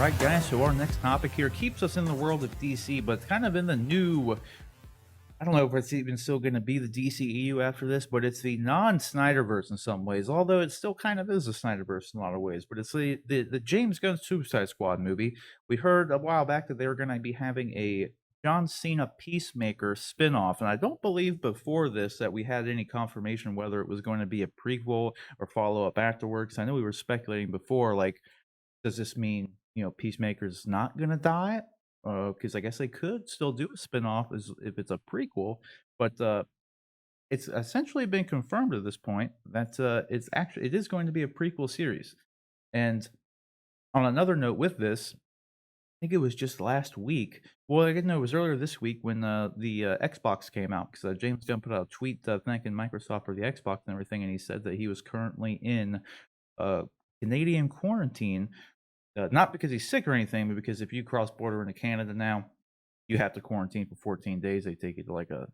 right, guys. So our next topic here keeps us in the world of DC, but kind of in the new. I don't know if it's even still going to be the DCEU after this, but it's the non-Snyderverse in some ways. Although it still kind of is a Snyderverse in a lot of ways. But it's the James Gunn Suicide Squad movie. We heard a while back that they were going to be having a John Cena Peacemaker spin-off, and I don't believe before this that we had any confirmation whether it was going to be a prequel or follow-up afterwards. I know we were speculating before, like, does this mean, Peacemaker's not gonna die? Because I guess they could still do a spin-off as if it's a prequel, but, it's essentially been confirmed at this point that, it is going to be a prequel series. And on another note with this, I think it was just last week. Well, I didn't know it was earlier this week when, the, Xbox came out, 'cause, James Gunn put out a tweet, thanking Microsoft for the Xbox and everything, and he said that he was currently in, Canadian quarantine. Not because he's sick or anything, but because if you cross border into Canada now, you have to quarantine for 14 days. They take you to like a,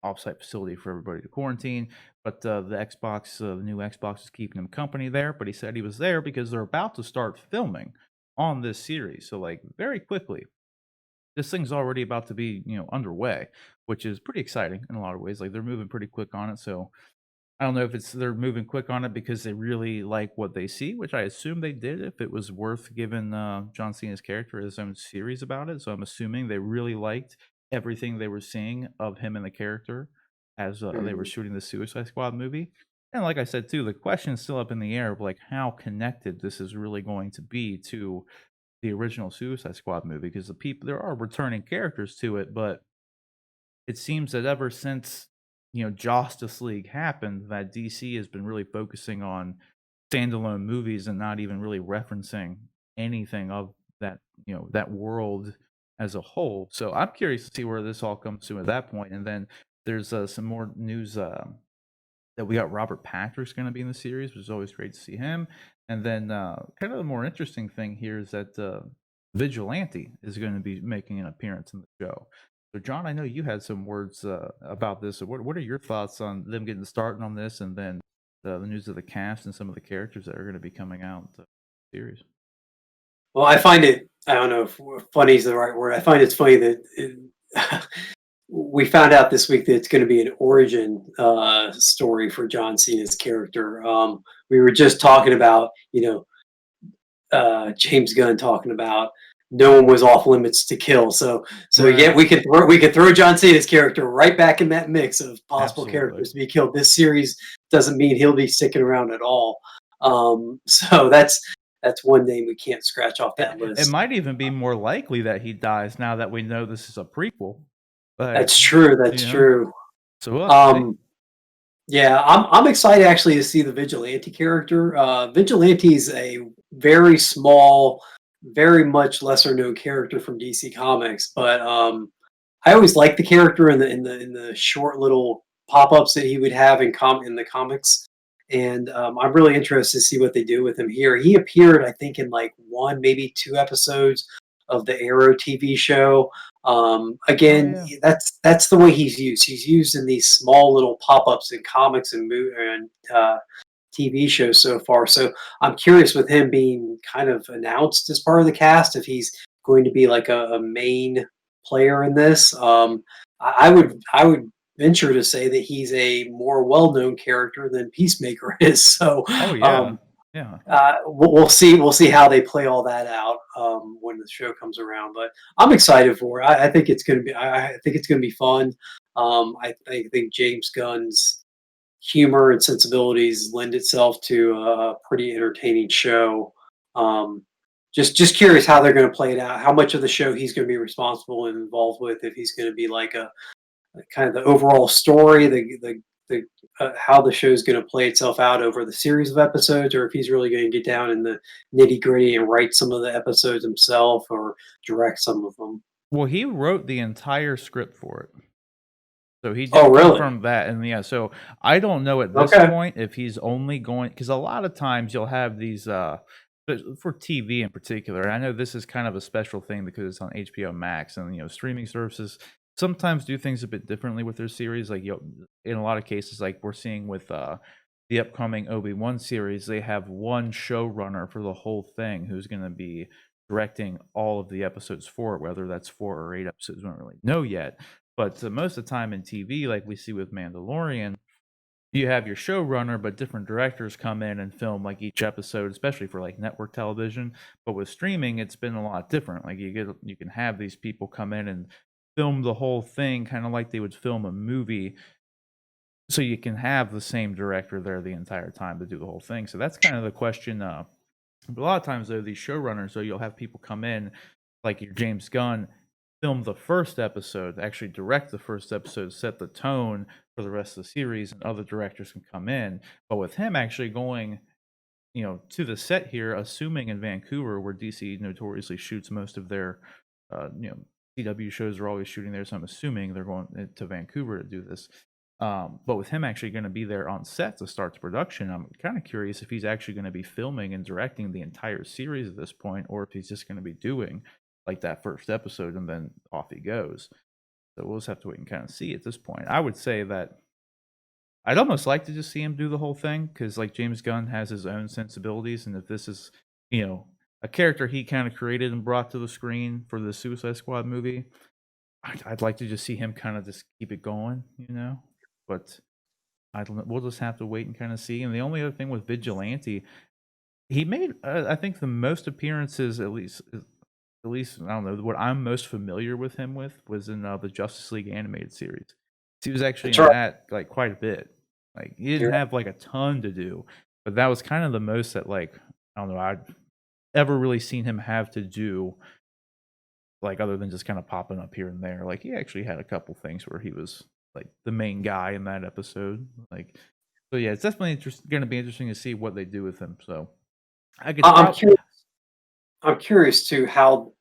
offsite facility for everybody to quarantine. But the new Xbox is keeping him company there. But he said he was there because they're about to start filming on this series. So like very quickly, this thing's already about to be, underway, which is pretty exciting in a lot of ways. Like they're moving pretty quick on it. So I don't know if they're moving quick on it because they really like what they see, which I assume they did if it was worth giving John Cena's character his own series about it. So I'm assuming they really liked everything they were seeing of him and the character as they were Mhm. shooting the Suicide Squad movie. And like I said too, the question is still up in the air of like how connected this is really going to be to the original Suicide Squad movie because there are returning characters to it, but it seems that ever since, Justice League happened, that DC has been really focusing on standalone movies and not even really referencing anything of that, that world as a whole. So I'm curious to see where this all comes to at that point. And then there's some more news that we got Robert Patrick's going to be in the series, which is always great to see him. And then kind of the more interesting thing here is that Vigilante is going to be making an appearance in the show. So, John, I know you had some words about this. So what are your thoughts on them getting started on this, and then the news of the cast and some of the characters that are going to be coming out in the series? Well, I find it, I don't know if funny is the right word. I find it's funny that we found out this week that it's going to be an origin story for John Cena's character. We were just talking about, James Gunn talking about no one was off limits to kill. So yeah, Right. we could throw John Cena's character right back in that mix of possible Absolutely. characters to be killed. This series doesn't mean he'll be sticking around at all. So that's one name we can't scratch off that It list. might even be more likely that he dies now that we know this is a prequel. Like, That's true. you That's know, true. so we'll have to see. Um, yeah, I'm excited actually to see the Vigilante character. Vigilante is a very small, very much lesser known character from DC Comics, but I always liked the character in the short little pop ups that he would have in the comics, and I'm really interested to see what they do with him here. He appeared, I think, in like one, maybe two episodes of the Arrow TV show. Oh Again, yeah. that's the way he's used. He's used in these small little pop ups in comics and TV shows so far. So I'm curious with him being kind of announced as part of the cast if he's going to be like a main player in this. I would venture to say that he's a more well known character than Peacemaker is. So Oh yeah. Yeah. we'll see. We'll see how they play all that out when the show comes around. But I'm excited for it. I think it's going to be. I think it's going to be fun. I think James Gunn's humor and sensibilities lend itself to a pretty entertaining show. Um, just curious how they're going to play it out. How much of the show he's going to be responsible and involved with. If he's going to be like a kind of the overall story, the how the show's going to play itself out over the series of episodes, or if he's really going to get down in the nitty gritty and write some of the episodes himself or direct some of them. Well, he wrote the entire script for it. So he Oh, did really? confirm that, and yeah, so I don't know at this Okay. point if he's only going because a lot of times you'll have these but for TV in particular. And I know this is kind of a special thing because it's on HBO Max and streaming services sometimes do things a bit differently with their series. Like in a lot of cases, like we're seeing with the upcoming Obi-Wan series, they have one showrunner for the whole thing who's going to be directing all of the episodes for it, whether that's 4 or 8 episodes, we don't really know yet. But most of the time in TV, like we see with Mandalorian, you have your showrunner, but different directors come in and film like each episode, especially for like network television. But with streaming, it's been a lot different. Like you can have these people come in and film the whole thing, kind of like they would film a movie. So you can have the same director there the entire time to do the whole thing. So that's kind of the question. But a lot of times, though, these showrunners, though, you'll have people come in, like your James Gunn, film the first episode, actually direct the first episode, set the tone for the rest of the series, and other directors can come in. But with him actually going, to the set here, assuming in Vancouver, where DC notoriously shoots most of their, CW shows are always shooting there, so I'm assuming they're going to Vancouver to do this. But with him actually going to be there on set to start the production, I'm kind of curious if he's actually going to be filming and directing the entire series at this point, or if he's just going to be doing like that first episode and then off he goes. So we'll just have to wait and kind of see at this point. I would say that I'd almost like to just see him do the whole thing because, like, James Gunn has his own sensibilities, and if this is, a character he kind of created and brought to the screen for the Suicide Squad movie, I'd like to just see him kind of just keep it going. But I don't know. We'll just have to wait and kind of see. And the only other thing with Vigilante, he made, I think, the most appearances, at least I don't know what I'm most familiar with him with was in the Justice League animated series. He was actually That's in right. that like quite a bit. Like he didn't You're have like a ton to do, but that was kind of the most that like I don't know I'd ever really seen him have to do, like other than just kind of popping up here and there. Like he actually had a couple things where he was like the main guy in that episode. Like so yeah, it's definitely going to be interesting to see what they do with him. So I could I'm probably curious. I'm curious too. How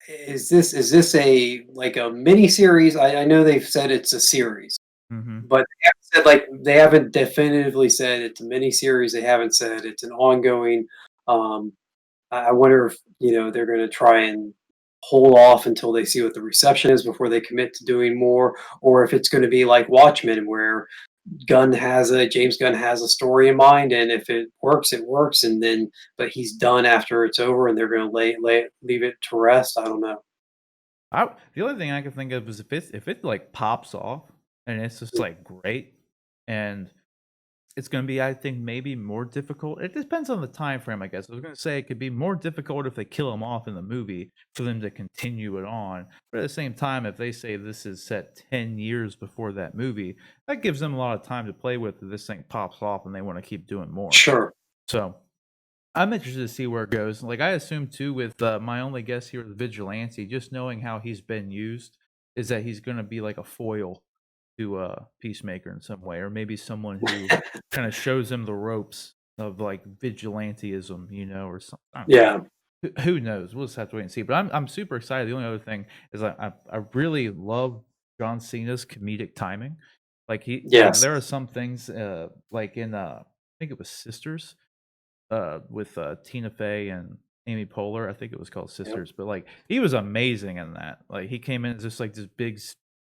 is this a like a mini series? I know they've said it's a series, hmm but they haven't said like they haven't definitively said it's a mini series. They haven't said it's an ongoing. Um, I wonder if they're going to try and hold off until they see what the reception is before they commit to doing more, or if it's going to be like Watchmen, where James Gunn has a story in mind, and if it works, it works, and then but he's done after it's over, and they're going to leave it to rest. I don't know. the only thing I can think of is if it like pops off and it's just like great, and it's going to be, I think, maybe more difficult. It depends on the time frame, I guess. I was going to say it could be more difficult if they kill him off in the movie for them to continue it on. But at the same time, if they say this is set 10 years before that movie, that gives them a lot of time to play with if this thing pops off and they want to keep doing more. Sure. So I'm interested to see where it goes. Like I assume too, with my only guess here with Vigilante, just knowing how he's been used, is that he's going to be like a foil to Peacemaker in some way, or maybe someone who kind of shows him the ropes of like vigilanteism, or something. I don't know. Yeah. Who knows? We'll just have to wait and see. But I'm super excited. The only other thing is I really love John Cena's comedic timing. Like Yes. there are some things like in I think it was Sisters with Tina Fey and Amy Poehler. I think it was called Yep. Sisters, but like he was amazing in that. Like he came in as just like this big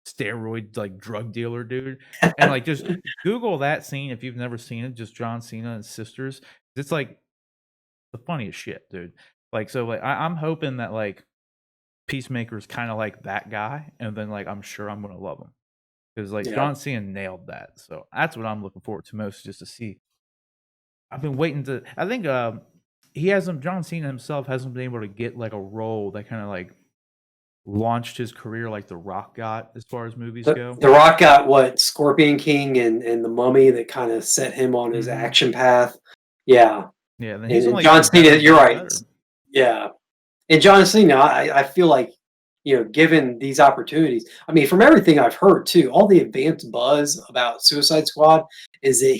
steroid like drug dealer dude, and like just Google that scene if you've never seen it. Just John Cena and Sisters. It's like the funniest shit, dude. Like so, like I'm hoping that like Peacemaker's kind of like that guy, and then like I'm sure I'm gonna love him because like Yeah. John Cena nailed that. So that's what I'm looking forward to most, just to see. I've been waiting to. I think he hasn't. John Cena himself hasn't been able to get like a role that kind of like launched his career like The Rock got as far as movies go. The Rock got what Scorpion King and the Mummy that kind of set him on his hmm action path. Yeah. Yeah, and then he's And only John gotten better Cena, and you're better and right. better. Yeah. And John Cena, I feel like, given these opportunities, I mean, from everything I've heard too, all the advanced buzz about Suicide Squad is that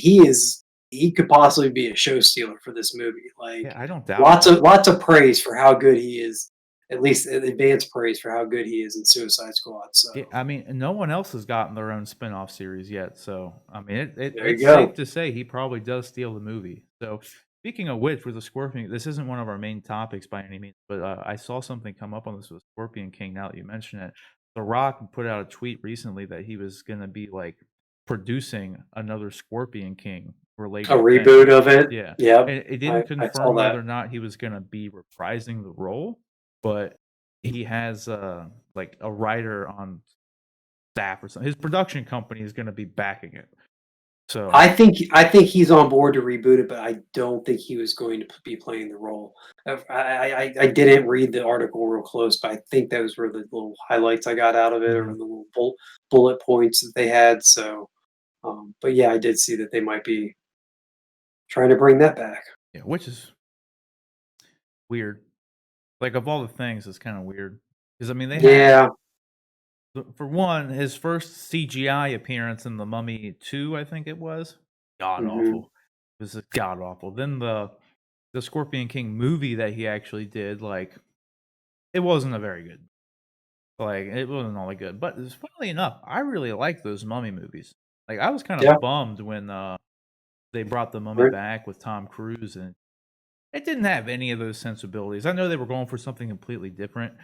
he could possibly be a show stealer for this movie. Like Yeah, I don't doubt it. lots of praise for how good he is, at least advanced praise for how good he is in Suicide Squad. So Yeah, I mean, no one else has gotten their own spin-off series yet, so I mean, there you it's safe go. to say he probably does steal the movie. So, speaking of which, with the Scorpion, this isn't one of our main topics by any means, but I saw something come up on this with Scorpion King. Now that you mention it, The Rock put out a tweet recently that he was going to be like producing another Scorpion King A related thing. reboot of it. Yeah, Yep. and it I didn't saw confirm that. whether or not he was gonna be reprising the role, but he has like a writer on staff or something. His production company is gonna be backing it. So I think he's on board to reboot it, but I don't think he was going to be playing the role. I didn't read the article real close, but I think those were the little highlights I got out of it, or mhm. the little bullet points that they had. So, but yeah, I did see that they might be trying to bring that back. Yeah, which is weird. Like of all the things, it's kind of weird because I mean they had Yeah. for one his first CGI appearance in The Mummy 2, I think it was god Hmm. awful. It was god awful. Then the Scorpion King movie that he actually did, like it wasn't a very good. Like it wasn't all that good. But funnily enough, I really like those Mummy movies. Like I was kind Yeah. of bummed when they brought the Mummy Right. back with Tom Cruise and it didn't have any of those sensibilities. I know they were going for something completely different,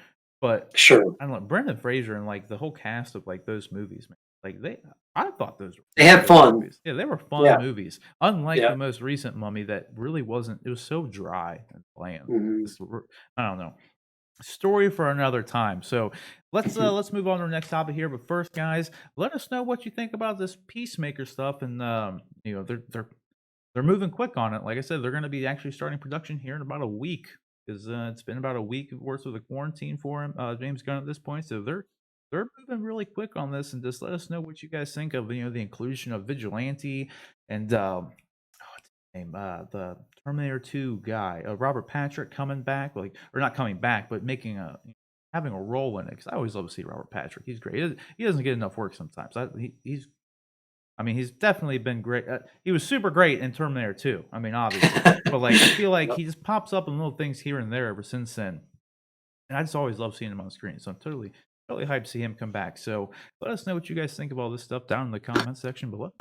but Sure. I don't know, Brendan Fraser and, like, the whole cast of, like, those movies, man, like, I thought those were They really had good fun. movies. Yeah, they were fun Yeah. movies, unlike Yeah. the most recent Mummy that really wasn't it was so dry and bland. Hmm. Just r I don't know. Story for another time. So, let's move on to our next topic here, but first, guys, let us know what you think about this Peacemaker stuff and, they're moving quick on it. Like I said, they're gonna be actually starting production here in about a week because it's been about a week worth of the quarantine for him, James Gunn at this point. So they're moving really quick on this, and just let us know what you guys think of the inclusion of Vigilante and what's his name, the Terminator 2 guy, Robert Patrick coming back, like or not coming back, but making a having a role in it. Because I always love to see Robert Patrick. He's great. He doesn't get enough work sometimes. He's I mean, he's definitely been great. He was super great in Terminator 2. I mean, obviously, but like I feel like Yep. he just pops up in little things here and there ever since then, and I just always love seeing him on screen. So I'm totally hyped to see him come back. So let us know what you guys think of all this stuff down in the comment section below.